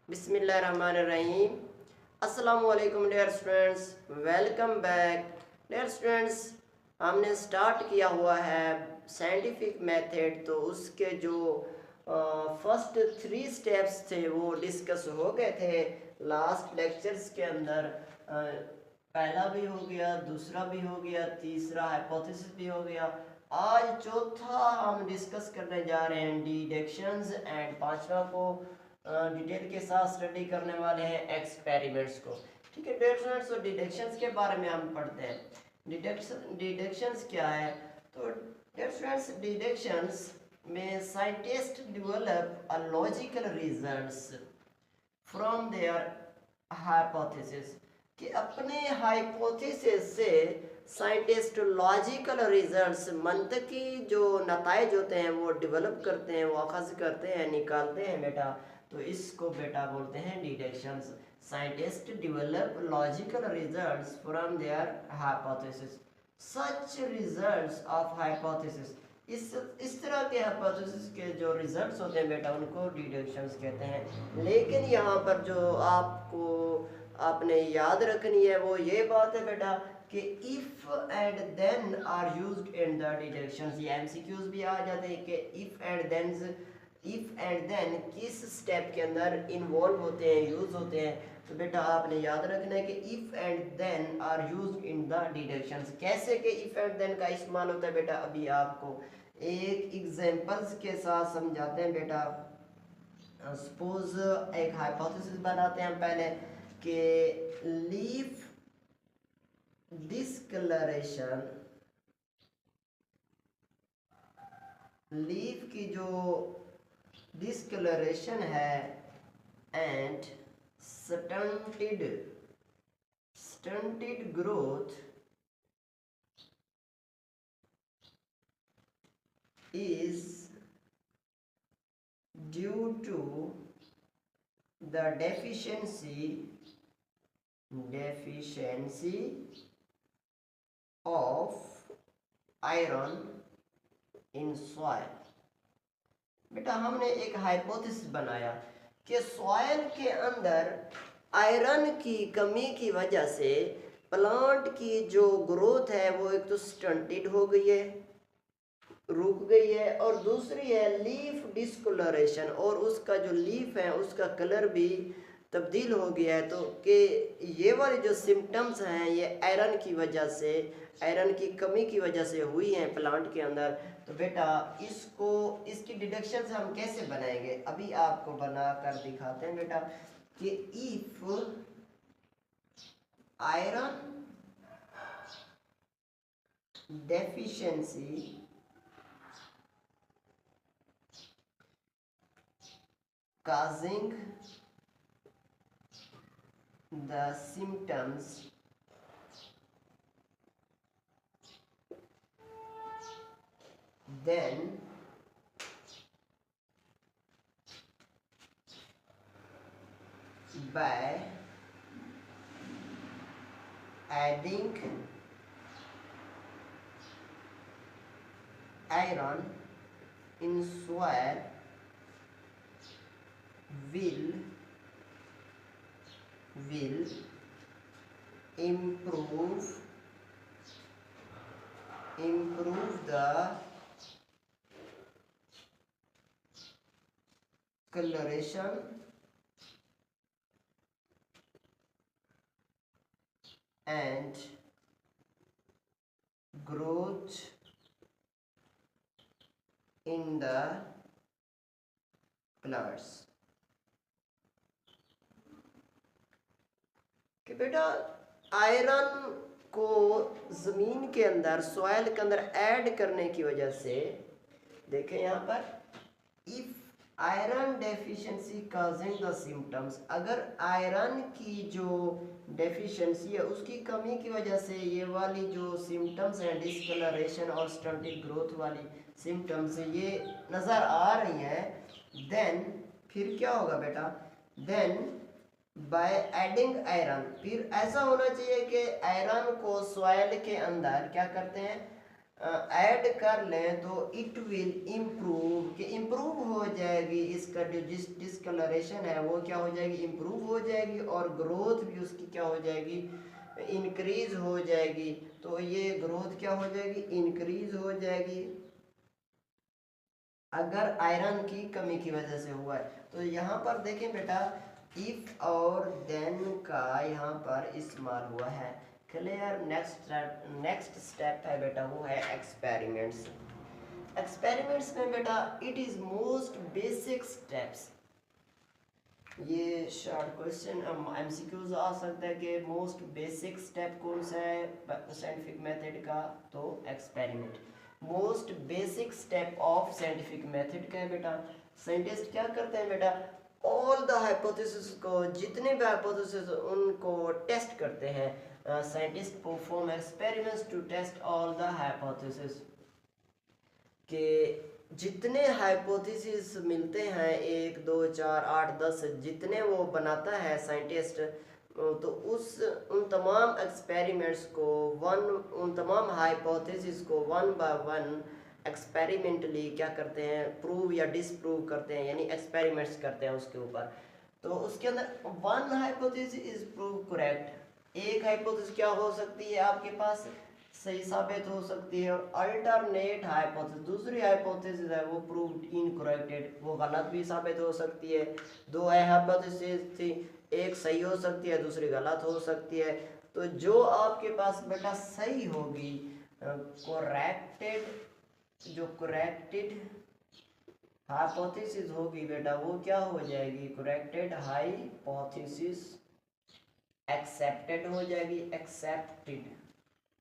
बिस्मिल्लाहिर्रहमानिर्रहीम। अस्सलामु अलैकुम dear students, welcome back. Dear students, हमने स्टार्ट किया हुआ है साइंटिफिक मेथड। तो उसके जो फर्स्ट 3 स्टेप्स थे वो डिस्कस हो गए थे लास्ट लेक्चर्स के अंदर। पहला भी हो गया, दूसरा भी हो गया, तीसरा हाइपोथेसिस भी हो गया। आज चौथा हम डिस्कस करने जा रहे हैं डिडक्शंस एंड पांचवा को डिटेल के साथ स्टडी करने वाले हैं एक्सपेरिमेंट्स को। ठीक है डियर स्टूडेंट्स, तो डिडक्शंस के बारे में हम पढ़ते हैं। डिडक्शंस क्या है? तो डियर स्टूडेंट्स, डिडक्शंस में scientist develop a logical results from their hypothesis, कि अपने हाइपोथेसिस से साइंटिस्ट लॉजिकल रिजल्ट्स, मंतकी जो नताइज होते हैं वो डेवलप करते हैं, वो अखज़ करते हैं, निकालते हैं बेटा। तो इसको बेटा बोलते हैं deductions. Scientist develop logical results from their hypothesis. Such results of hypothesis, इस तरह के हाइपोथेसिस के जो रिजल्ट्स होते हैं बेटा उनको डिडक्शंस कहते हैं। लेकिन यहाँ पर जो आपने याद रखनी है वो ये बात है बेटा कि if and then are used in the deductions. ये एमसीक्यूज भी आ जाते हैं कि इफ एंड देन किस स्टेप के अंदर इन्वॉल्व होते हैं, यूज होते हैं। तो बेटा आपने याद रखना है कि if and then are used in the deductions. कैसे कि इफ एंड देन का इस्तेमाल होता है बेटा, अभी आपको एक एग्जांपल्स के साथ समझाते हैं बेटा। सपोज एक हाइपोथेसिस बनाते हैं हम पहले कि लीफ डिस्कलरेशन, लीफ की जो डिस्कलरेशन है and stunted growth is due to the deficiency of iron in soil। बेटा हमने एक हाइपोथेसिस बनाया कि सॉइल के अंदर आयरन की कमी की वजह से प्लांट की जो ग्रोथ है वो एक तो स्टंटेड हो गई है, रुक गई है, और दूसरी है लीफ डिस्कलरेशन, और उसका जो लीफ है उसका कलर भी तब्दील हो गया है। तो कि ये वाली जो सिम्टम्स हैं ये आयरन की वजह से, आयरन की कमी की वजह से हुई हैं प्लांट के अंदर। तो बेटा इसकी डिडक्शन हम कैसे बनाएंगे, अभी आपको बना कर दिखाते हैं बेटा कि if iron deficiency causing the symptoms then by adding iron in soil will improve the coloration and growth in the plants। कि बेटा आयरन को ज़मीन के अंदर, सॉइल के अंदर ऐड करने की वजह से, देखें यहाँ पर if iron deficiency causing the symptoms, अगर आयरन की जो डेफिशिएंसी है उसकी कमी की वजह से ये वाली जो सिम्टम्स हैं डिस्कलरेशन और स्टंटेड ग्रोथ वाली सिम्टम्स ये नज़र आ रही हैं, देन फिर क्या होगा बेटा, देन बाय एडिंग आयरन, फिर ऐसा होना चाहिए कि आयरन को सॉइल के अंदर क्या करते हैं, ऐड कर लें तो इट विल इम्प्रूव, कि इम्प्रूव हो जाएगी, इसका जो डिस्कलरेशन है वो क्या हो जाएगी, इम्प्रूव हो जाएगी, और ग्रोथ भी उसकी क्या हो जाएगी, इंक्रीज हो जाएगी। तो ये ग्रोथ क्या हो जाएगी, इंक्रीज हो जाएगी अगर आयरन की कमी की वजह से हुआ है। तो यहाँ पर देखें बेटा, इफ और देन का यहाँ पर इस्तेमाल हुआ है। क्लियर। नेक्स्ट स्टेप है बेटा, वो है एक्सपेरिमेंट्स। एक्सपेरिमेंट्स में बेटा it is most basic steps. ये शॉर्ट क्वेश्चन एमसीक्यूज आ सकता है कि मोस्ट बेसिक स्टेप कौन सा है साइंटिफिक मेथड का, तो experiment. Most basic step of scientific method का है बेटा, साइंटिस्ट क्या करते हैं बेटा, ऑल द हाइपोथेसिस को, जितने भी हाइपोथेसिस उनको टेस्ट करते हैं। Scientist perform experiments to test all the hypothesis, के जितने हाइपोथेसिस मिलते हैं, 1 2 4 8 10, जितने वो बनाता है साइंटिस्ट, तो उन तमाम एक्सपेरिमेंट्स को उन तमाम हाइपोथेसिस को वन बाय वन एक्सपेरिमेंटली क्या करते हैं, प्रूव या डिसप्रूव करते हैं, यानी एक्सपेरिमेंट्स करते हैं उसके ऊपर। तो उसके अंदर one hypothesis is prove correct, एक हाइपोथेसिस क्या हो सकती है आपके पास, सही साबित हो सकती है, और अल्टरनेट हाइपोथेसिस, दूसरी हाइपोथेसिस है वो प्रूव्ड इनकरेक्टेड, वो गलत भी साबित हो सकती है। दो हाइपोथेसिस थी, एक सही हो सकती है, दूसरी गलत हो सकती है। तो जो आपके पास बेटा सही होगी, जो करेक्टेड हाइपोथेसिस होगी बेटा, वो क्या हो जाएगी, करेक्टेड हाइपोथेसिस एक्सेप्टेड हो जाएगी, एक्सेप्टेड,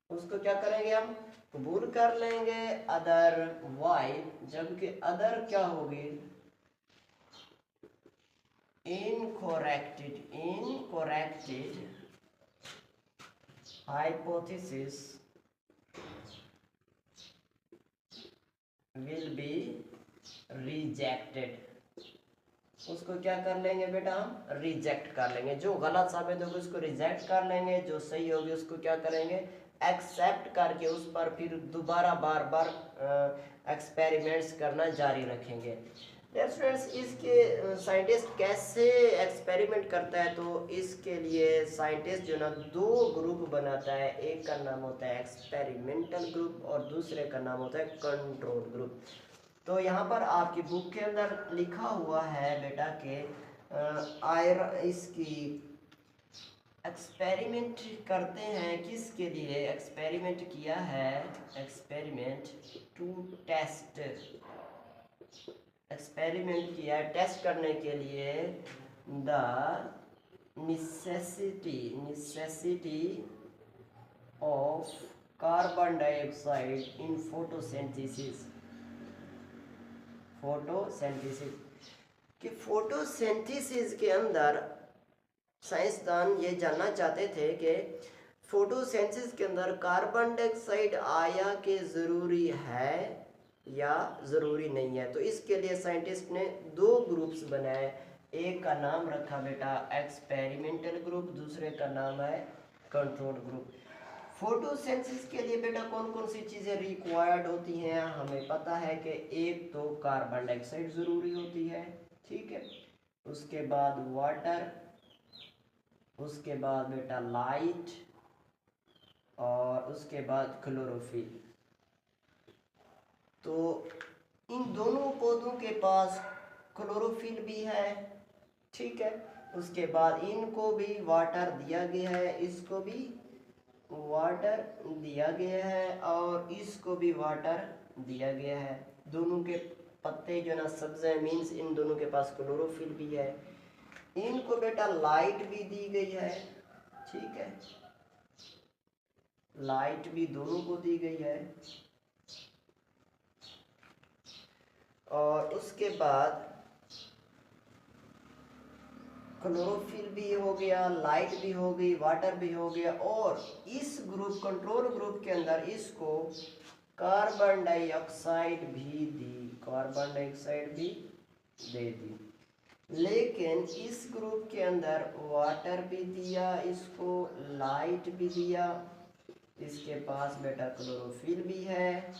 उसको क्या करेंगे हम, कबूल कर लेंगे। अदर वाइल, जबकि अदर क्या होगी, इनकोरेक्टेड हाइपोथेसिस विल बी रिजेक्टेड, उसको क्या कर लेंगे बेटा, हम रिजेक्ट कर लेंगे। जो गलत साबित होगी उसको रिजेक्ट कर लेंगे, जो सही होगी उसको क्या करेंगे, एक्सेप्ट करके उस पर फिर दोबारा बार बार एक्सपेरिमेंट्स करना जारी रखेंगे। फ्रेंड्स, इसके साइंटिस्ट कैसे एक्सपेरिमेंट करता है, तो इसके लिए साइंटिस्ट जो ना दो ग्रुप बनाता है, एक का नाम होता है एक्सपेरिमेंटल ग्रुप और दूसरे का नाम होता है कंट्रोल ग्रुप। तो यहाँ पर आपकी बुक के अंदर लिखा हुआ है बेटा के इसकी एक्सपेरिमेंट करते हैं किसके लिए, एक्सपेरिमेंट किया है, एक्सपेरिमेंट टू टेस्ट, एक्सपेरिमेंट किया है टेस्ट करने के लिए the necessity of carbon dioxide in photosynthesis, कि फोटोसिंथेसिस के अंदर साइंसदान ये जानना चाहते थे कि फोटोसिंथेसिस के अंदर कार्बन डाइऑक्साइड आया कि ज़रूरी है या ज़रूरी नहीं है। तो इसके लिए साइंटिस्ट ने दो ग्रुप्स बनाए, एक का नाम रखा बेटा एक्सपेरिमेंटल ग्रुप, दूसरे का नाम है कंट्रोल ग्रुप। फोटोसिंथेसिस के लिए बेटा कौन कौन सी चीज़ें रिक्वायर्ड होती हैं, हमें पता है कि एक तो कार्बन डाइऑक्साइड ज़रूरी होती है, ठीक है, उसके बाद वाटर, उसके बाद बेटा लाइट, और उसके बाद क्लोरोफिल। तो इन दोनों पौधों के पास क्लोरोफिल भी है, ठीक है, उसके बाद इनको भी वाटर दिया गया है, इसको भी वाटर दिया गया है, और इसको भी वाटर दिया गया है। दोनों के पत्ते जो ना सब्ज़ है, मीन्स इन दोनों के पास क्लोरोफिल भी है। इनको बेटा लाइट भी दी गई है, ठीक है, लाइट भी दोनों को दी गई है। और उसके बाद क्लोरोफिल भी हो गया, लाइट भी हो गई, वाटर भी हो गया, और इस ग्रुप कंट्रोल ग्रुप के अंदर इसको कार्बन डाइऑक्साइड भी दी, कार्बन डाइऑक्साइड भी दे दी। लेकिन इस ग्रुप के अंदर वाटर भी दिया, इसको लाइट भी दिया, इसके पास बेटा क्लोरोफिल भी है,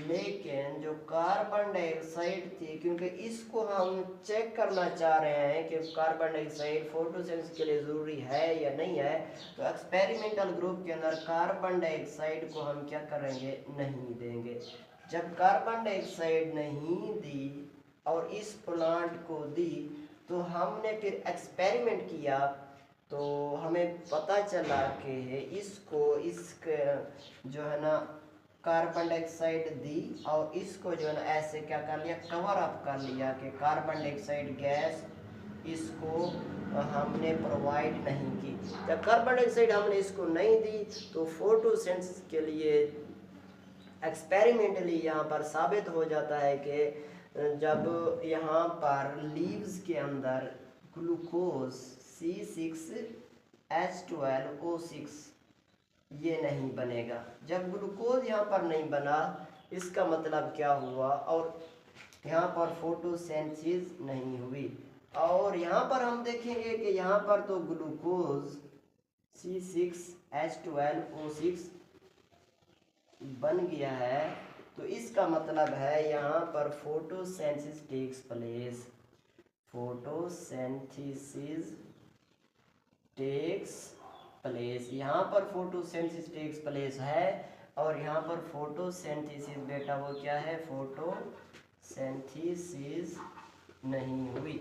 लेकिन जो कार्बन डाइऑक्साइड थी, क्योंकि इसको हम चेक करना चाह रहे हैं कि कार्बन डाइऑक्साइड फोटोसिंथेसिस के लिए ज़रूरी है या नहीं है, तो एक्सपेरिमेंटल ग्रुप के अंदर कार्बन डाइऑक्साइड को हम क्या करेंगे, नहीं देंगे। जब कार्बन डाइऑक्साइड नहीं दी और इस प्लांट को दी, तो हमने फिर एक्सपेरिमेंट किया, तो हमें पता चला कि इसको जो है ना कार्बन डाइऑक्साइड दी और इसको जो है ना ऐसे क्या कर लिया, कवर अप कर लिया कि कार्बन डाइऑक्साइड गैस इसको हमने प्रोवाइड नहीं की। जब कार्बन डाइऑक्साइड हमने इसको नहीं दी, तो फोटोसिंथेसिस के लिए एक्सपेरिमेंटली यहाँ पर साबित हो जाता है कि जब यहाँ पर लीव्स के अंदर ग्लूकोज C6H12O6 ये नहीं बनेगा। जब ग्लूकोज यहाँ पर नहीं बना, इसका मतलब क्या हुआ, और यहाँ पर फोटोसिंथेसिस नहीं हुई। और यहाँ पर हम देखेंगे कि यहाँ पर तो ग्लूकोज C6H12O6 बन गया है, तो इसका मतलब है यहाँ पर photosynthesis takes place, photosynthesis takes place. यहाँ पर फोटोसिंथेसिस टेक्स प्लेस है, और यहाँ पर फोटोसिंथेसिस बेटा वो क्या है, फोटोसिंथेसिस नहीं हुई।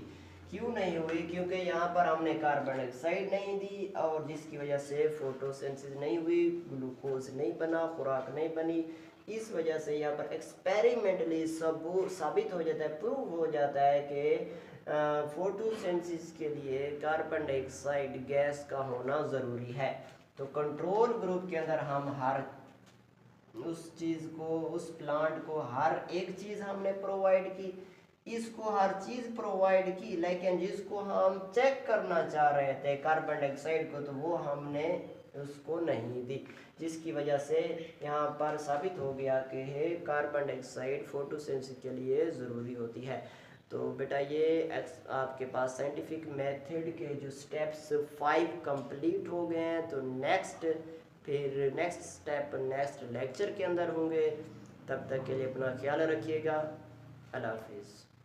क्यों नहीं हुई, क्योंकि यहाँ पर हमने कार्बन डाइऑक्साइड नहीं दी, और जिसकी वजह से फोटोसिंथेसिस नहीं हुई, ग्लूकोज नहीं बना, खुराक नहीं बनी। इस वजह से यहाँ पर एक्सपेरिमेंटली साबित हो जाता है, प्रूव हो जाता है कि फोटोसिंथेसिस के लिए कार्बन डाइऑक्साइड गैस का होना ज़रूरी है। तो कंट्रोल ग्रुप के अंदर हम हर उस चीज़ को, उस प्लांट को हर एक चीज़ हमने प्रोवाइड की, इसको हर चीज़ प्रोवाइड की, लेकिन जिसको हम चेक करना चाह रहे थे कार्बन डाइऑक्साइड को, तो वो हमने उसको नहीं दी, जिसकी वजह से यहाँ पर साबित हो गया कि कार्बन डाइऑक्साइड फोटोसिंथेसिस के लिए ज़रूरी होती है। तो बेटा ये आपके पास साइंटिफिक मेथड के जो स्टेप्स 5 कंप्लीट हो गए हैं। तो फिर नेक्स्ट स्टेप नेक्स्ट लेक्चर के अंदर होंगे। तब तक के लिए अपना ख्याल रखिएगा। अल्लाह हाफिज़।